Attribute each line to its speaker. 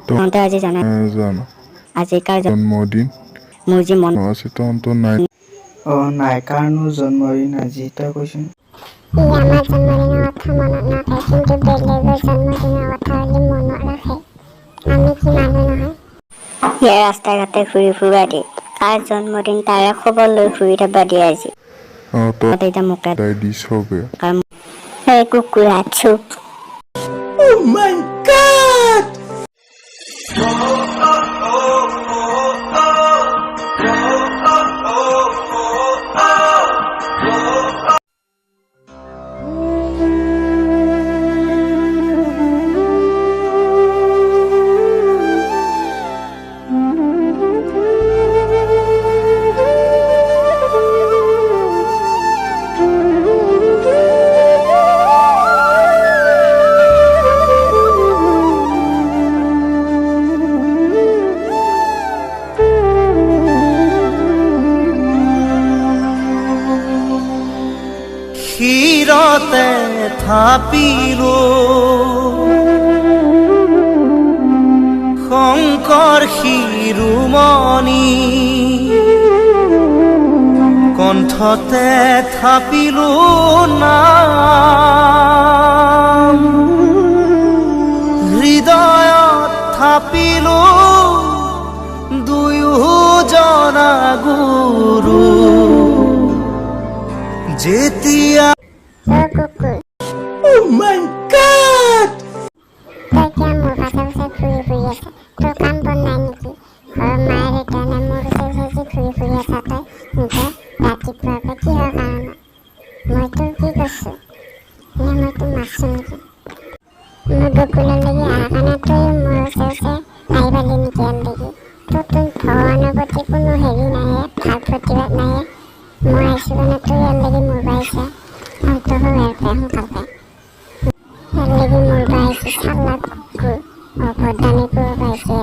Speaker 1: তহঁতে আজি জানা
Speaker 2: জানো
Speaker 1: আজি কাৰ
Speaker 2: জন্মদিন
Speaker 1: মোৰ যি মন
Speaker 2: আছে তহঁতৰ নাই
Speaker 3: নাই কাৰণো জন্মদিন আজি তই কৈছোন
Speaker 4: আমাৰ জন্মদিনৰ কথা মনত নাথাকে কিন্তু বেলেগৰ জন্মদিনৰ কথা হ'লে মনত ৰাখে আমি কি মানুহ নহয়
Speaker 1: ইয়াৰ ৰাস্তা ঘাটে ঘূৰি ফুৰা দি কাৰ জন্মদিন তাৰে খবৰ লৈ ঘূৰি থাকবা দিয়ে আজি
Speaker 2: তই
Speaker 1: এতিয়া মোকে
Speaker 2: দাই দিছ বে
Speaker 1: সেই কুকুৰা চুপ
Speaker 5: শিৰতে থাপিলো শংকৰ শিৰোমণি কণ্ঠতে থাপিলো নাম হৃদয়ত থাপিলো দুয়োজনা গুৰু যেতিয়া
Speaker 4: কুকুৰ তই কিয় মোৰ পাছে পাছে ঘূৰি ফুৰি আছা তোৰ কাম বন নাই নেকি ঘৰৰ মায়ে দেউতানে মোৰ পাছে পাছে ঘূৰি ফুৰি আছা তই নিজে ৰাতিপুৱাৰ পৰা কিহৰ কাৰণে মই তোৰ কি কৈছো নে মই তোক মাৰছো নেকি মই গকুললৈকে অহাৰ কাৰণে তই মোৰ ওচৰে আহিব পালি নেকি আনলৈকে তোৰ ভগৱানৰ প্ৰতি কোনো হেৰি নাহে ভাল প্ৰতিবাদ নাহে মই আহিছোঁ কাৰণে তই আনলৈকে মোৰ পাইছা হয়তো ইয়াৰ পৰা সোনকালে ইয়ালৈকে মোৰ পাইছোঁ চালা কুকুৰ অভদ্ৰামী কৰিব পাইছে